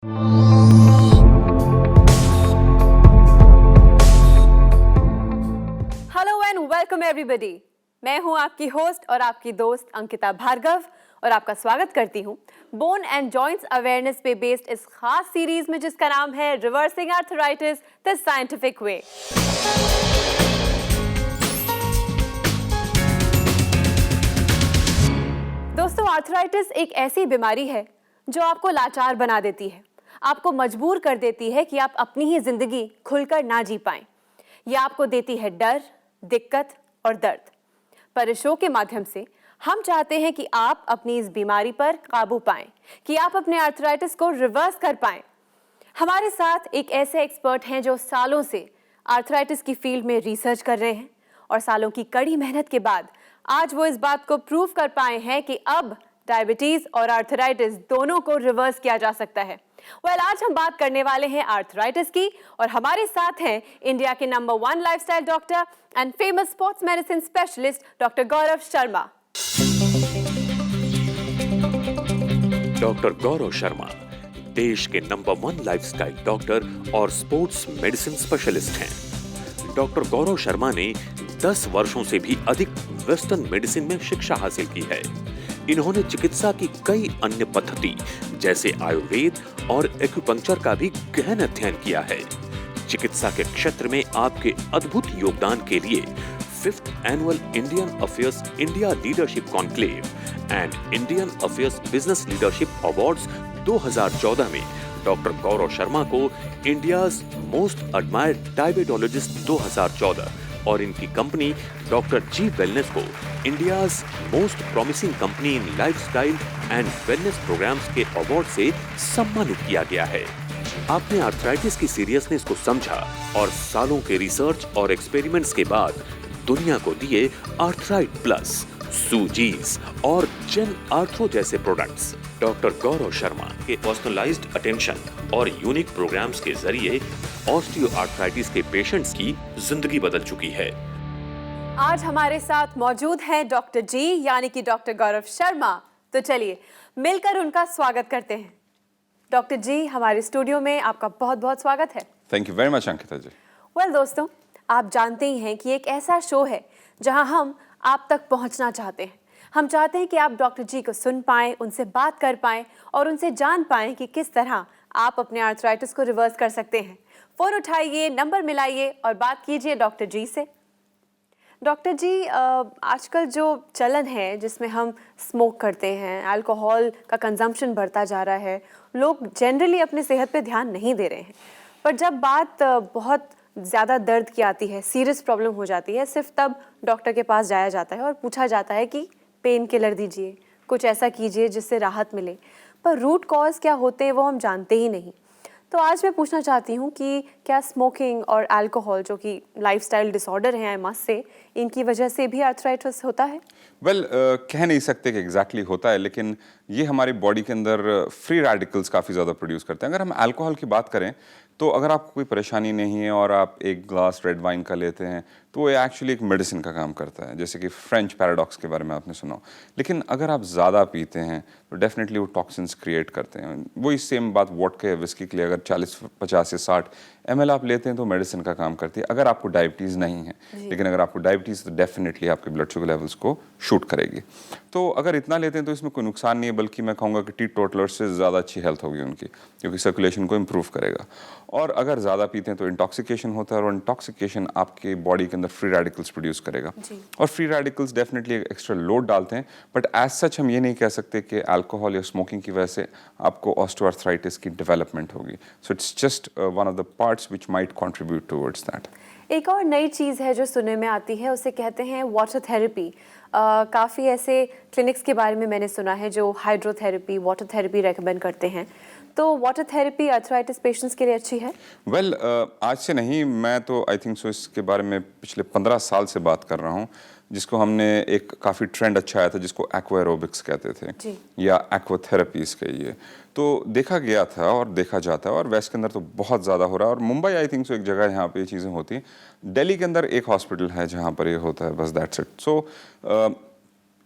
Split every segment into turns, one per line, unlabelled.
Hello and welcome everybody. मैं हूं आपकी होस्ट और आपकी दोस्त अंकिता भार्गव और आपका स्वागत करती हूं बोन एंड जॉइंट्स अवेयरनेस पे बेस्ड इस खास सीरीज में जिसका नाम है रिवर्सिंग आर्थराइटिस द साइंटिफिक वे। दोस्तों, आर्थराइटिस एक ऐसी बीमारी है जो आपको लाचार बना देती है, आपको मजबूर कर देती है कि आप अपनी ही जिंदगी खुलकर ना जी पाएं। यह आपको देती है डर, दिक्कत और दर्द। पर इस शो के माध्यम से हम चाहते हैं कि आप अपनी इस बीमारी पर काबू पाएं, कि आप अपने आर्थराइटिस को रिवर्स कर पाएं। हमारे साथ एक ऐसे एक्सपर्ट हैं जो सालों से आर्थराइटिस की फील्ड में रिसर्च कर रहे हैं और सालों की कड़ी मेहनत के बाद आज वो इस बात को प्रूव कर पाए हैं कि अब डायबिटीज और आर्थराइटिस दोनों को रिवर्स किया जा सकता है। आज हम बात करने वाले हैं आर्थराइटिस की और हमारे साथ हैं इंडिया के number 1 lifestyle doctor and famous sports medicine specialist doctor Gaurav Sharma.
Doctor Gaurav Sharma देश के नंबर 1 लाइफस्टाइल डॉक्टर और स्पोर्ट्स मेडिसिन स्पेशलिस्ट हैं। डॉक्टर गौरव शर्मा ने 10 वर्षों से भी अधिक वेस्टर्न मेडिसिन में शिक्षा हासिल की है। इन्होंने चिकित्सा की कई अन्य पद्धति जैसे आयुर्वेद और एक्यूपंक्चर का भी गहन अध्ययन किया है। चिकित्सा के क्षेत्र में आपके अद्भुत योगदान के लिए 5th annual Indian affairs India leadership conclave and Indian affairs business leadership awards 2014 में डॉक्टर गौरव शर्मा को इंडियाज मोस्ट एडमायर्ड डायबिटोलॉजिस्ट 2014 और इनकी कंपनी डॉक्टर जी वेलनेस को India's most promising company in lifestyle and wellness programmes के award से सम्मानित किया गया है। आपने आर्थराइटिस की सीरियसनेस को समझा और सालों के रिसर्च और एक्सपेरिमेंट्स के बाद दुनिया को दिए आर्थराइट प्लस, सूजीज और जेन आर्थरो जैसे प्रोडक्ट्स। डॉक्टर गौरव शर्मा के पर्सनलाइज्ड अटेंशन और यूनिक प्रोग्राम्स के जरिए ऑस्टियोआर्थराइटिस के पेशेंट्स की जिंदगी बदल चुकी है।
आज हमारे साथ मौजूद हैं डॉक्टर जी यानी कि डॉक्टर गौरव शर्मा। तो चलिए मिलकर उनका स्वागत करते हैं। डॉक्टर जी, हमारे स्टूडियो में आपका बहुत बहुत स्वागत है।
Thank you very much Ankita ji.
दोस्तों, आप जानते ही हैं कि एक ऐसा शो है जहां हम आप तक पहुंचना चाहते हैं। हम चाहते हैं कि आप डॉक्टर जी को सुन पाएं, उनसे बात कर पाएं और उनसे जान पाएं कि किस तरह आप अपने आर्थराइटिस को रिवर्स कर सकते हैं। फोन उठाइए, नंबर मिलाइए और बात कीजिए डॉक्टर जी से। डॉक्टर जी, आजकल जो चलन है जिसमें हम स्मोक करते हैं, अल्कोहल का कंजम्पशन बढ़ता जा रहा है, लोग जनरली अपनी सेहत पे ध्यान नहीं दे रहे हैं। पर जब बात बहुत ज़्यादा दर्द की आती है, सीरियस प्रॉब्लम हो जाती है, सिर्फ तब डॉक्टर के पास जाया जाता है और पूछा जाता है कि पेन किलर दीजिए, कुछ ऐसा कीजिए जिससे राहत मिले। पर रूट कॉज क्या होते हैं वो हम जानते ही नहीं। तो आज मैं पूछना चाहती हूँ कि क्या स्मोकिंग और अल्कोहल, जो कि लाइफस्टाइल डिसऑर्डर हैं मस्त से, इनकी वजह से भी आर्थराइटिस होता है?
कह नहीं सकते कि एग्जैक्टली होता है, लेकिन ये हमारी बॉडी के अंदर फ्री रेडिकल्स काफ़ी ज़्यादा प्रोड्यूस करते हैं। अगर हम अल्कोहल की बात करें तो अगर आपको कोई परेशानी नहीं है और आप एक ग्लास रेड वाइन का लेते हैं तो वो एक्चुअली एक मेडिसिन का काम करता है, जैसे कि फ्रेंच पैराडॉक्स के बारे में आपने सुना हो। लेकिन अगर आप ज़्यादा पीते हैं तो डेफिनेटली वो टॉक्सिन्स क्रिएट करते हैं। वही सेम बात वोडका या विस्की के लिए अगर 40, 50 या 60 ml आप लेते हैं तो मेडिसिन का काम करती है, अगर आपको डायबिटीज़ नहीं है। लेकिन अगर आपको डायबिटीज़ तो डेफिनेटली आपके ब्लड शुगर लेवल्स को शूट करेगी। तो अगर इतना लेते हैं तो इसमें कोई नुकसान नहीं है, बल्कि मैं कहूँगा कि टी टोटलर्स से ज़्यादा अच्छी हेल्थ होगी उनकी, क्योंकि सर्कुलेशन को इम्प्रूव करेगा। और अगर ज़्यादा पीते हैं तो इंटॉक्सिकेशन होता है और इंटॉक्सिकेशन आपके बॉडी के अंदर फ्री रेडिकल्स प्रोड्यूस करेगा और free radicals definitely extra load डालते हैं। बट एज सच हम ये नहीं कह सकते कि अल्कोहल या स्मोकिंग की वजह से आपको ऑस्टियोआर्थराइटिस की डेवलपमेंट होगी। So it's just one of the parts which might contribute towards that.
एक और नई चीज़ है जो सुनने में आती है, उसे कहते हैं वाटर थेरेपी। काफ़ी ऐसे क्लिनिक्स के बारे में मैंने सुना है जो हाइड्रोथेरेपी, वाटर थेरेपी रेकमेंड करते हैं। तो वाटर थेरेपी आर्थराइटिस पेशेंट्स के लिए अच्छी है?
आज से नहीं, मैं तो आई थिंक सो इसके बारे में पिछले 15 साल से बात कर रहा हूँ, जिसको हमने एक काफ़ी ट्रेंड अच्छा आया था जिसको एक्वा एरोबिक्स कहते थे या एक्वाथेरेपीज कहिए। तो देखा गया था और देखा जाता है और वेस्ट के अंदर तो बहुत ज़्यादा हो रहा है और मुंबई आई थिंक सो एक जगह यहाँ पे ये चीज़ें होती हैं। दिल्ली के अंदर एक हॉस्पिटल है जहाँ पर ये होता है, बस दैट्स इट। सो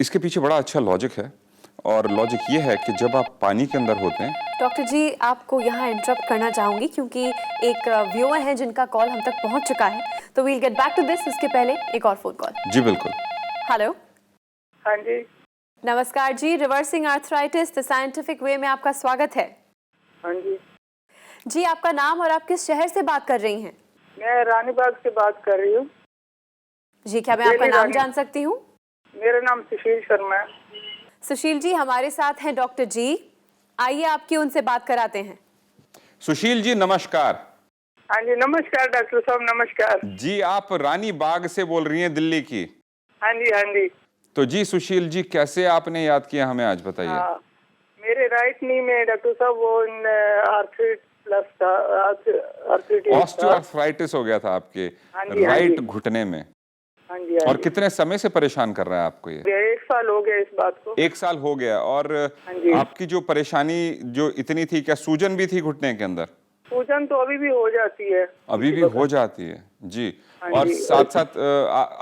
इसके पीछे बड़ा अच्छा लॉजिक है और लॉजिक ये है कि जब आप पानी के अंदर होते हैं।
डॉक्टर जी, आपको यहाँ इंटरप्ट करना चाहूँगी क्योंकि एक व्यूअर है जिनका कॉल हम तक पहुँच चुका है, तो we'll get back to this. उसके पहले एक और फ़ोन कॉल।
जी बिल्कुल।
हेलो।
हाँ जी।
नमस्कार जी, reversing arthritis the scientific way में आपका स्वागत है।
हाँ जी।
जी, आपका नाम और आप किस शहर से बात कर रही हैं?
मैं रानीबाग से बात कर रही हूँ।
जी, क्या मैं आपका नाम जान सकती हूँ?
मेरा नाम सुशील शर्मा है।
सुशील जी, हमारे साथ हैं डॉक्टर जी, आइए आपकी उनसे बात कराते हैं।
सुशील जी नमस्कार।
हाँ जी नमस्कार डॉक्टर साहब, नमस्कार
जी। आप रानी बाग से बोल रही हैं दिल्ली की?
हाँ जी हाँ जी।
तो जी सुशील जी, कैसे आपने याद किया हमें आज, बताइए।
हाँ, मेरे राइट नी में डॉक्टर साहब वो आर्थराइटिस था,
ऑस्टियोआर्थराइटिस हो गया था आपके
हाँ जी,
राइट घुटने में।
हाँ जी हाँ
और
जी।
कितने समय से परेशान कर रहा है आपको ये?
1 साल हो गया इस बात को।
1 साल हो गया। और
हाँ जी।
आपकी जो परेशानी जो इतनी थी, क्या सूजन भी थी घुटने के अंदर?
सूजन तो अभी भी हो जाती है।
अभी भी हो जाती है जी।
हाँ
और
जी।
साथ साथ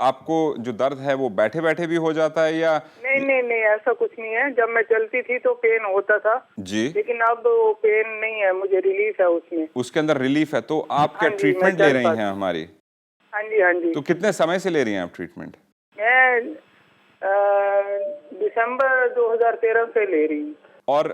आपको जो दर्द है वो बैठे बैठे भी हो जाता है या?
नहीं नहीं नहीं, ऐसा कुछ नहीं है। जब मैं चलती थी तो पेन होता था
जी।
लेकिन अब वो पेन नहीं है, मुझे रिलीफ है उसमें।
उसके अंदर रिलीफ है। तो आप क्या
हाँ जी,
ट्रीटमेंट
मैं
ले
चल
रही हैं हमारी?
हाँ जी हाँ जी।
तो कितने समय से ले रही हैं आप ट्रीटमेंट?
मैं दिसंबर 2013 से ले रही हूँ।
और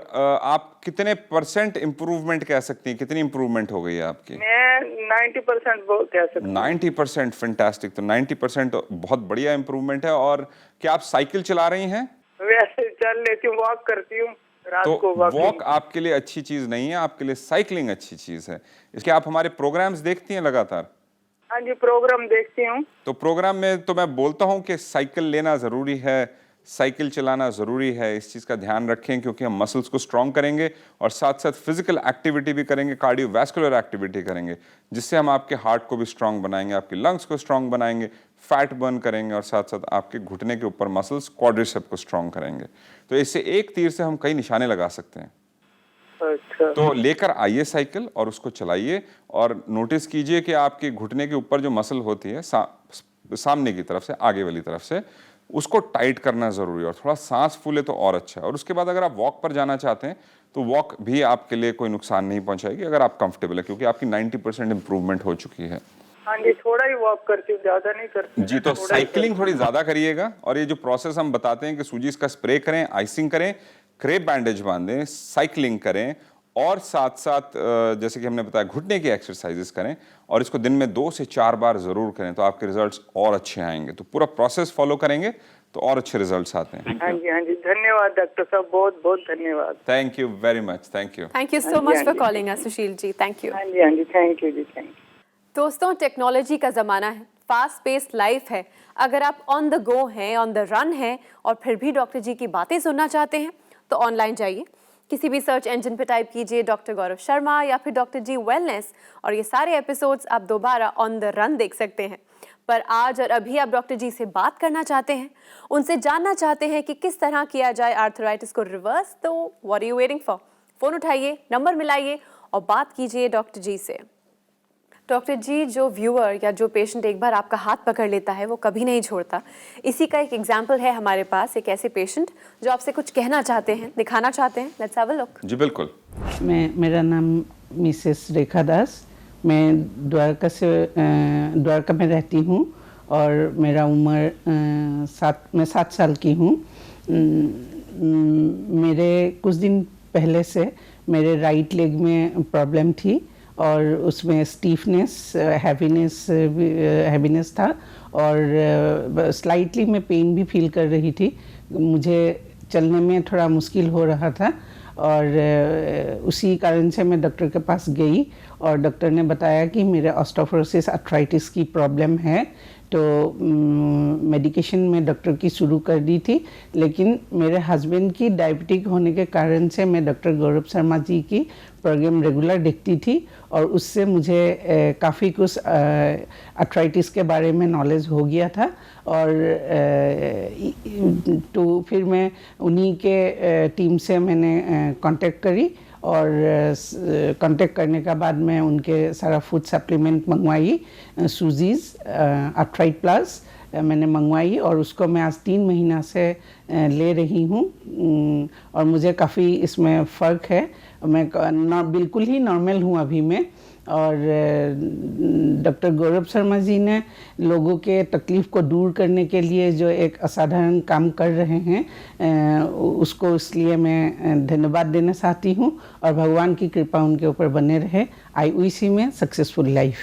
आप कितने % इम्प्रूवमेंट कह सकती हैं? कितनी इम्प्रूवमेंट हो गई है आपकी?
मैं 90% कह सकती हूँ।
90%, फैंटास्टिक। तो 90% बहुत बढ़िया इम्प्रूवमेंट है। और क्या आप साइकिल चला रही हैं?
वैसे चल लेती हूँ, वॉक करती हूँ रात
तो
को।
वॉक आपके लिए अच्छी चीज नहीं है, आपके लिए साइकिलिंग अच्छी चीज है। इसके आप हमारे प्रोग्राम्स देखती हैं लगातार?
हाँ जी, प्रोग्राम देखती हूँ।
तो प्रोग्राम में तो मैं बोलता हूँ कि साइकिल लेना ज़रूरी है, साइकिल चलाना ज़रूरी है। इस चीज़ का ध्यान रखें क्योंकि हम मसल्स को स्ट्रॉन्ग करेंगे और साथ साथ फिजिकल एक्टिविटी भी करेंगे, कार्डियोवैस्कुलर एक्टिविटी करेंगे, जिससे हम आपके हार्ट को भी स्ट्रॉन्ग बनाएंगे, आपके लंग्स को स्ट्रॉन्ग बनाएंगे, फैट बर्न करेंगे और साथ साथ आपके घुटने के ऊपर मसल्स क्वाड्रिसेप को स्ट्रॉन्ग करेंगे। तो इससे एक तीर से हम कई निशाने लगा सकते हैं।
अच्छा।
तो लेकर आइए साइकिल और उसको चलाइए और नोटिस कीजिए कि आपके घुटने के ऊपर जो मसल होती है सामने की तरफ से, आगे वाली तरफ से, उसको टाइट करना ज़रूरी है। और थोड़ा सांस फूले तो और अच्छा है। और उसके बाद अगर आप वॉक पर जाना चाहते हैं तो वॉक भी आपके लिए कोई नुकसान नहीं पहुंचाएगी अगर आप कंफर्टेबल है, क्योंकि आपकी 90% इम्प्रूवमेंट हो चुकी है।
हाँ जी, थोड़ा ही वॉक करती हूँ, ज़्यादा नहीं करती
जी। तो साइकिलिंग थोड़ी ज़्यादा करिएगा। और ये जो प्रोसेस हम बताते हैं कि सूजी का स्प्रे करें, आइसिंग करें, क्रेप बैंडेज बांधें, साइकिलिंग करें और साथ साथ जैसे कि हमने बताया घुटने की एक्सरसाइजेस करें और इसको दिन में 2 से 4 बार ज़रूर करें, तो आपके रिजल्ट्स और अच्छे आएंगे। तो पूरा प्रोसेस फॉलो करेंगे तो और अच्छे रिजल्ट्स आते हैं।
हाँ जी हाँ जी, धन्यवाद डॉक्टर साहब, बहुत बहुत धन्यवाद।
Thank you very much. Thank you.
Thank you so much for calling us Sushil ji. Thank you.
हाँ जी हाँ जी, थैंक यू जी, थैंक यू।
दोस्तों, टेक्नोलॉजी का ज़माना है, फास्ट पेस्ड लाइफ है। अगर आप ऑन द गो हैं, ऑन द रन हैं और फिर भी डॉक्टर जी की बातें सुनना चाहते हैं तो ऑनलाइन जाइए, किसी भी सर्च इंजन पे टाइप कीजिए डॉक्टर गौरव शर्मा या फिर डॉक्टर जी वेलनेस और ये सारे एपिसोड्स आप दोबारा ऑन द रन देख सकते हैं। पर आज और अभी आप डॉक्टर जी से बात करना चाहते हैं, उनसे जानना चाहते हैं कि किस तरह किया जाए आर्थराइटिस को रिवर्स, तो what are you waiting for? Phone उठाइए, नंबर मिलाइए और बात कीजिए डॉक्टर जी से। डॉक्टर जी, जो व्यूअर या जो पेशेंट एक बार आपका हाथ पकड़ लेता है वो कभी नहीं छोड़ता। इसी का एक एग्जाम्पल है हमारे पास, एक ऐसे पेशेंट जो आपसे कुछ कहना चाहते हैं, दिखाना चाहते हैं। Let's have a look.
जी बिल्कुल।
मेरा नाम मिसेस रेखा दास, मैं द्वारका में रहती हूँ और मेरा उम्र मैं 7 साल की हूँ। मेरे कुछ दिन पहले से मेरे राइट लेग में प्रॉब्लम थी और उसमें स्टीफनेस, हैवीनेस था और स्लाइटली मैं पेन भी फील कर रही थी। मुझे चलने में थोड़ा मुश्किल हो रहा था और उसी कारण से मैं डॉक्टर के पास गई और डॉक्टर ने बताया कि मेरे ऑस्टियोपोरोसिस आर्थराइटिस की प्रॉब्लम है। तो मेडिकेशन में डॉक्टर की शुरू कर दी थी, लेकिन मेरे हस्बैंड की डायबिटिक होने के कारण से मैं डॉक्टर गौरव शर्मा जी की प्रोग्राम रेगुलर देखती थी और उससे मुझे काफ़ी कुछ आर्थराइटिस के बारे में नॉलेज हो गया था। और तो फिर मैं उन्हीं के टीम से मैंने कांटेक्ट करी और कांटेक्ट करने के बाद मैं उनके सारा फूड सप्लीमेंट मंगवाई, सूजीज, आर्थराइट प्लस, मैंने मंगवाई और उसको मैं आज 3 महीना से ले रही हूँ और मुझे काफ़ी इसमें फ़र्क है। मैं बिल्कुल ही नॉर्मल हूँ अभी मैं। और डॉक्टर गौरव शर्मा जी ने लोगों के तकलीफ़ को दूर करने के लिए जो एक असाधारण काम कर रहे हैं उसको इसलिए मैं धन्यवाद देना चाहती हूँ और भगवान की कृपा उनके ऊपर बने रहे। I wish him a successful life.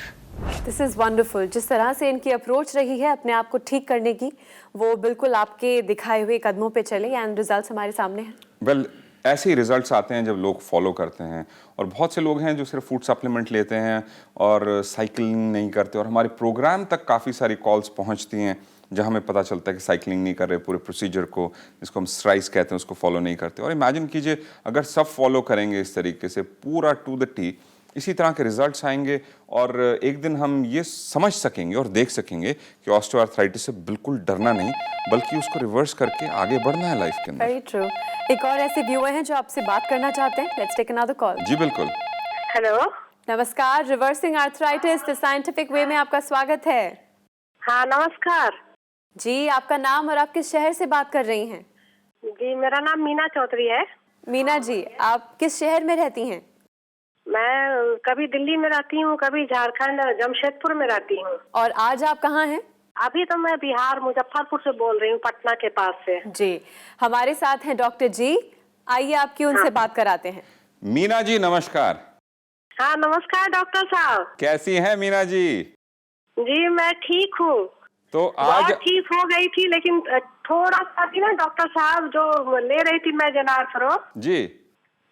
This is wonderful. जिस तरह से इनकी अप्रोच रही है अपने आप को ठीक करने की, वो बिल्कुल आपके दिखाए हुए कदमों पे चले एंड रिजल्ट्स हमारे सामने हैं।
वेल ऐसे ही रिजल्ट्स आते हैं जब लोग फॉलो करते हैं। और बहुत से लोग हैं जो सिर्फ फूड सप्लीमेंट लेते हैं और साइकिलिंग नहीं करते, और हमारे प्रोग्राम तक काफ़ी सारी कॉल्स पहुंचती हैं जहां हमें पता चलता है कि साइकिलिंग नहीं कर रहे, पूरे प्रोसीजर को, जिसको हम स्ट्राइस कहते हैं, उसको फॉलो नहीं करते। और इमेजिन कीजिए अगर सब फॉलो करेंगे इस तरीके से पूरा टू द टी, इसी तरह के रिजल्ट्स आएंगे और एक दिन हम ये समझ सकेंगे और देख सकेंगे कि ऑस्टियोआर्थराइटिस से बिल्कुल डरना नहीं, बल्कि उसको रिवर्स करके आगे बढ़ना है लाइफ के अंदर।
Very true. एक और ऐसे व्यूअर हैं जो आपसे बात करना चाहते हैं। Let's take another call.
जी बिल्कुल।
हेलो।
नमस्कार, reversing arthritis the scientific way में आपका स्वागत है।
हाँ नमस्कार
जी, आपका नाम और आप किस शहर से बात कर रही हैं?
जी, मेरा नाम मीना चौधरी है।
मीना जी, आप किस शहर में रहती हैं?
मैं कभी दिल्ली में रहती हूँ, कभी झारखंड जमशेदपुर में रहती हूँ।
और आज आप कहाँ हैं?
अभी तो मैं बिहार मुजफ्फरपुर से बोल रही हूँ, पटना के पास से।
जी, हमारे साथ हैं डॉक्टर जी। आइए आपकी उनसे बात कराते हैं।
मीना जी नमस्कार।
हाँ नमस्कार डॉक्टर साहब।
कैसी हैं मीना जी?
जी मैं ठीक हूँ।
तो आज
बहुत ठीक हो गई थी, लेकिन थोड़ा सा भी ना डॉक्टर साहब, जो ले रही थी मैं जेनार्थरो
जी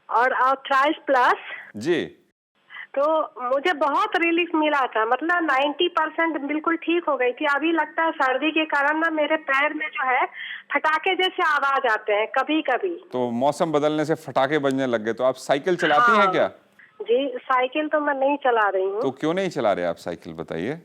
और आर्थराइटिस प्लस
जी,
तो मुझे बहुत रिलीफ मिला था। मतलब 90% बिल्कुल ठीक हो गई थी। अभी लगता है सर्दी के कारण ना मेरे पैर में जो है फटाके जैसे आवाज आते हैं कभी कभी।
तो मौसम बदलने से फटाके बजने लग गए। तो आप साइकिल चलाती हैं क्या?
जी साइकिल तो मैं नहीं चला रही हूँ।
तो क्यों नहीं चला रहे आप साइकिल, बताइए?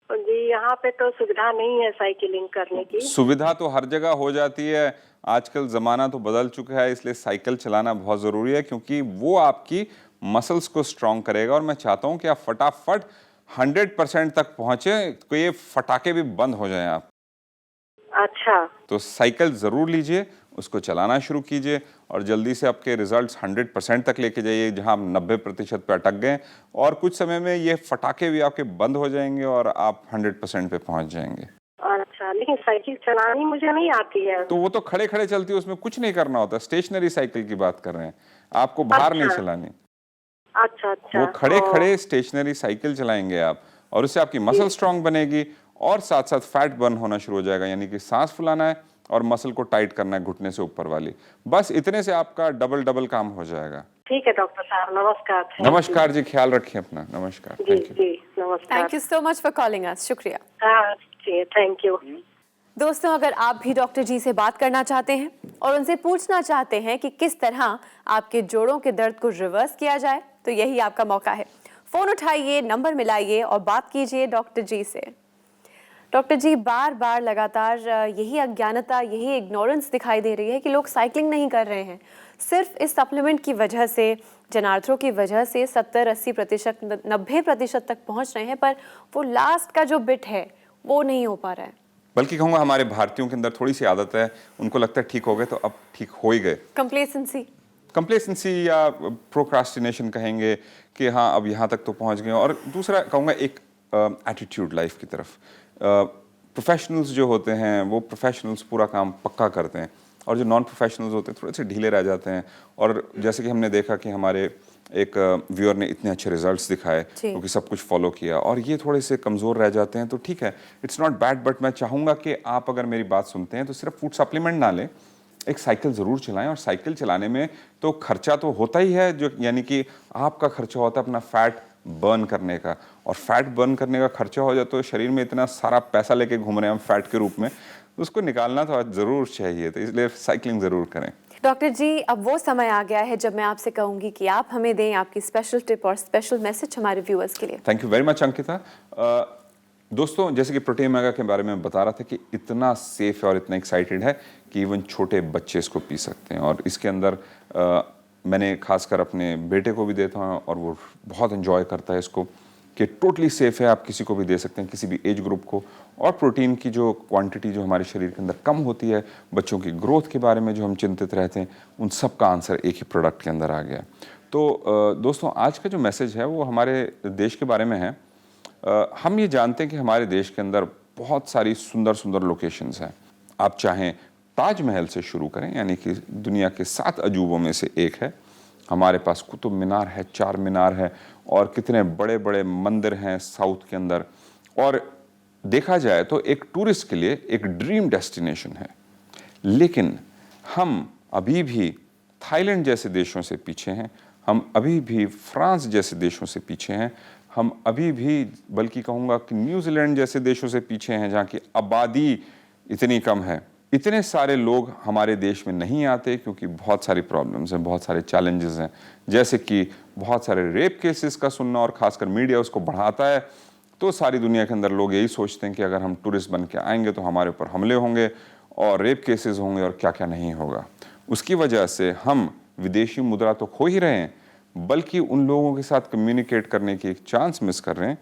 जी यहाँ पे तो सुविधा नहीं है साइकिलिंग करने की।
सुविधा तो हर जगह हो जाती है। आजकल ज़माना तो बदल चुका है, इसलिए साइकिल चलाना बहुत ज़रूरी है, क्योंकि वो आपकी मसल्स को स्ट्रॉन्ग करेगा। और मैं चाहता हूँ कि आप फटाफट 100% तक पहुँचे, तो ये फटाके भी बंद हो जाएं आप।
अच्छा।
तो साइकिल ज़रूर लीजिए, उसको चलाना शुरू कीजिए और जल्दी से आपके रिजल्ट्स 100% तक लेके जाइए, जहां आप 90% पे अटक गए। और कुछ समय में ये फटाके भी आपके बंद हो जाएंगे और आप 100% पे पहुंच जाएंगे।
अच्छा, लेकिन साइकिल चलानी मुझे नहीं आती है।
तो वो तो खड़े खड़े चलती है, उसमें कुछ नहीं करना होता। स्टेशनरी साइकिल की बात कर रहे हैं, आपको बाहर नहीं चलानी।
अच्छा अच्छा।
वो खड़े खड़े स्टेशनरी साइकिल चलाएंगे आप, और उससे आपकी मसल स्ट्रांग बनेगी और साथ साथ फैट बर्न होना शुरू हो जाएगा। यानी कि सांस फुलाना है और मसल को टाइट करना है घुटने से ऊपर वाली। बस इतने से आपका डबल काम हो जाएगा।
ठीक है डॉक्टर साहब, नमस्कार।
नमस्कार जी, ख्याल रखिए अपना। नमस्कार।
जी
थैंक यू।
जी नमस्कार।
Thank you so much for calling us. शुक्रिया।
हाँ जी, थैंक यू।
दोस्तों, अगर आप भी डॉक्टर जी से बात करना चाहते हैं और उनसे पूछना चाहते हैं कि किस तरह आपके जोड़ों के दर्द को रिवर्स किया जाए, तो यही आपका मौका है। फ़ोन उठाइए, नंबर मिलाइए और बात कीजिए डॉक्टर जी से। डॉक्टर जी, बार बार लगातार यही अज्ञानता, यही इग्नोरेंस दिखाई दे रही है कि लोग साइकिलिंग नहीं कर रहे हैं। सिर्फ इस सप्लीमेंट की वजह से, जेनार्थरो की वजह से 70-80%, 90% तक पहुंच रहे हैं, पर वो लास्ट का जो बिट है वो नहीं हो पा रहा है।
बल्कि कहूँगा हमारे भारतीयों के अंदर थोड़ी सी आदत है, उनको लगता है ठीक हो गए तो अब ठीक हो ही गए।
कंप्लेसेंसी
या प्रोक्रास्टिनेशन कहेंगे कि हाँ अब यहाँ तक तो पहुँच गए। और दूसरा कहूँगा एक एटीट्यूड लाइफ की तरफ। प्रोफेशनल्स जो होते हैं वो प्रोफेशनल्स पूरा काम पक्का करते हैं, और जो नॉन प्रोफेशनल्स होते हैं थोड़े से ढीले रह जाते हैं। और जैसे कि हमने देखा कि हमारे एक व्यूअर ने इतने अच्छे रिजल्ट्स दिखाए क्योंकि सब कुछ फॉलो किया, और ये थोड़े से कमज़ोर रह जाते हैं। तो ठीक है, इट्स नॉट बैड, बट मैं चाहूँगा कि आप अगर मेरी बात सुनते हैं तो सिर्फ फूड सप्लीमेंट ना लें, एक साइकिल ज़रूर चलाएं। और साइकिल चलाने में तो खर्चा तो होता ही है, जो यानी कि आपका खर्चा होता है अपना फैट बर्न करने का, और फैट बर्न करने का खर्चा हो जाए तो शरीर में इतना सारा पैसा लेके घूम रहे हैं हम फैट के रूप में, तो उसको निकालना तो ज़रूर चाहिए। तो इसलिए साइकिलिंग ज़रूर करें।
डॉक्टर जी, अब वो समय आ गया है जब मैं आपसे कहूंगी कि आप हमें दें आपकी स्पेशल टिप और स्पेशल मैसेज हमारे व्यूअर्स के लिए।
Thank you very much Ankita. दोस्तों, जैसे कि प्रोटीन मेगा के बारे में बता रहा था कि इतना सेफ है और इतना एक्साइटेड है कि इवन छोटे बच्चे इसको पी सकते हैं। और इसके अंदर मैंने खासकर अपने बेटे को भी देता हूँ और वो बहुत एंजॉय करता है इसको। कि टोटली सेफ है, आप किसी को भी दे सकते हैं, किसी भी एज ग्रुप को। और प्रोटीन की जो क्वांटिटी जो हमारे शरीर के अंदर कम होती है, बच्चों की ग्रोथ के बारे में जो हम चिंतित रहते हैं, उन सब का आंसर एक ही प्रोडक्ट के अंदर आ गया। तो दोस्तों, आज का जो मैसेज है वो हमारे देश के बारे में है। हम ये जानते हैं कि हमारे देश के अंदर बहुत सारी सुंदर सुंदर लोकेशंस हैं। आप चाहें ताजमहल से शुरू करें, यानी कि दुनिया के 7 अजूबों में से एक है। हमारे पास कुतुब मीनार है, 4 मीनार है, और कितने बड़े बड़े मंदिर हैं साउथ के अंदर। और देखा जाए तो एक टूरिस्ट के लिए एक ड्रीम डेस्टिनेशन है। लेकिन हम अभी भी थाईलैंड जैसे देशों से पीछे हैं, हम अभी भी फ्रांस जैसे देशों से पीछे हैं, हम अभी भी बल्कि कहूँगा कि न्यूजीलैंड जैसे देशों से पीछे हैं, जहाँ की आबादी इतनी कम है। इतने सारे लोग हमारे देश में नहीं आते क्योंकि बहुत सारी प्रॉब्लम्स हैं, बहुत सारे चैलेंजेस हैं, जैसे कि बहुत सारे रेप केसेस का सुनना, और ख़ासकर मीडिया उसको बढ़ाता है। तो सारी दुनिया के अंदर लोग यही सोचते हैं कि अगर हम टूरिस्ट बन के आएंगे तो हमारे ऊपर हमले होंगे और रेप केसेस होंगे और क्या क्या नहीं होगा। उसकी वजह से हम विदेशी मुद्रा तो खो ही रहे हैं, बल्कि उन लोगों के साथ कम्युनिकेट करने की एक चांस मिस कर रहे हैं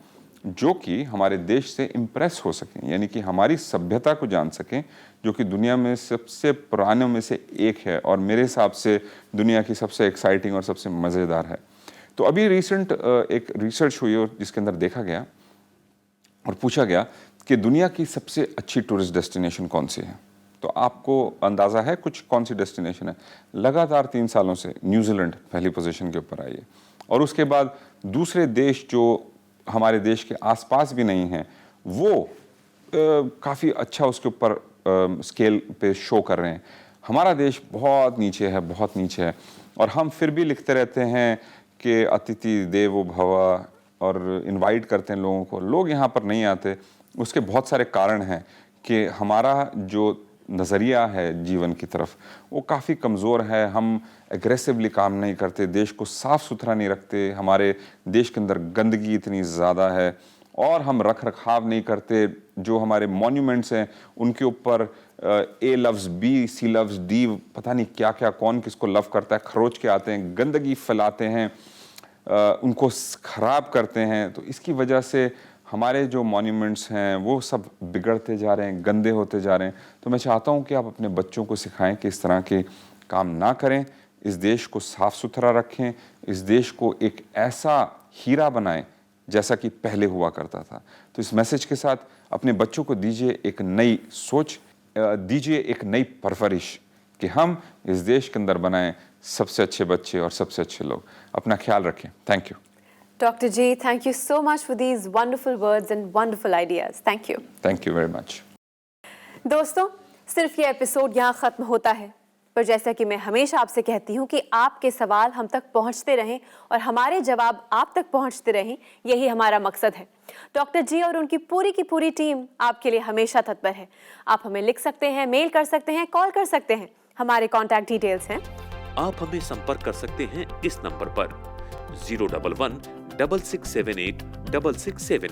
जो कि हमारे देश से इम्प्रेस हो सकें, यानी कि हमारी सभ्यता को जान सकें, जो कि दुनिया में सबसे पुरानों में से एक है और मेरे हिसाब से दुनिया की सबसे एक्साइटिंग और सबसे मज़ेदार है। तो अभी रिसेंट एक रिसर्च हुई और जिसके अंदर देखा गया और पूछा गया कि दुनिया की सबसे अच्छी टूरिस्ट डेस्टिनेशन कौन सी है। तो आपको अंदाज़ा है कुछ कौन सी डेस्टिनेशन है? लगातार 3 सालों से न्यूजीलैंड पहली पोजीशन के ऊपर आई है, और उसके बाद दूसरे देश जो हमारे देश के आसपास भी नहीं हैं वो काफ़ी अच्छा उसके ऊपर स्केल पे शो कर रहे हैं। हमारा देश बहुत नीचे है, बहुत नीचे है, और हम फिर भी लिखते रहते हैं कि अतिथि देवो भव और इनवाइट करते हैं लोगों को, लोग यहाँ पर नहीं आते। उसके बहुत सारे कारण हैं कि हमारा जो नज़रिया है जीवन की तरफ वो काफ़ी कमज़ोर है। हम एग्रेसिवली काम नहीं करते, देश को साफ़ सुथरा नहीं रखते, हमारे देश के अंदर गंदगी इतनी ज़्यादा है, और हम रख रखाव नहीं करते। जो हमारे मॉन्यूमेंट्स हैं उनके ऊपर ए लव्स बी, सी लव्स डी, पता नहीं क्या क्या, कौन किसको लव करता है, खरोच के आते हैं, गंदगी फैलाते हैं, उनको ख़राब करते हैं। तो इसकी वजह से हमारे जो मॉन्यूमेंट्स हैं वो सब बिगड़ते जा रहे हैं, गंदे होते जा रहे हैं। तो मैं चाहता हूँ कि आप अपने बच्चों को सिखाएं कि इस तरह के काम ना करें, इस देश को साफ़ सुथरा रखें, इस देश को एक ऐसा हीरा बनाएं जैसा कि पहले हुआ करता था। तो इस मैसेज के साथ अपने बच्चों को दीजिए एक नई सोच, दीजिए एक नई परवरिश कि हम इस देश के अंदर बनाएं सबसे अच्छे बच्चे और सबसे अच्छे लोग। अपना ख्याल रखें। Thank you.
Dr. G, thank you so much for these wonderful words and wonderful ideas. Thank you.
Thank you very much.
दोस्तों, सिर्फ ये एपिसोड यहाँ ख़त्म होता है, पर जैसा कि मैं हमेशा आपसे कहती हूँ कि आपके सवाल हम तक पहुँचते रहें और हमारे जवाब आप तक पहुँचते रहें, यही हमारा मकसद है। डॉक्टर जी और उनकी पूरी टीम आपके लिए हमेशा तत्पर है। आप हमें लिख सकते हैं, मेल कर सकते हैं, कॉल कर सकते हैं। हमारे कॉन्टैक्ट डिटेल्स हैं।
आप हमें संपर्क कर सकते हैं इस नंबर पर 011-6678-6678।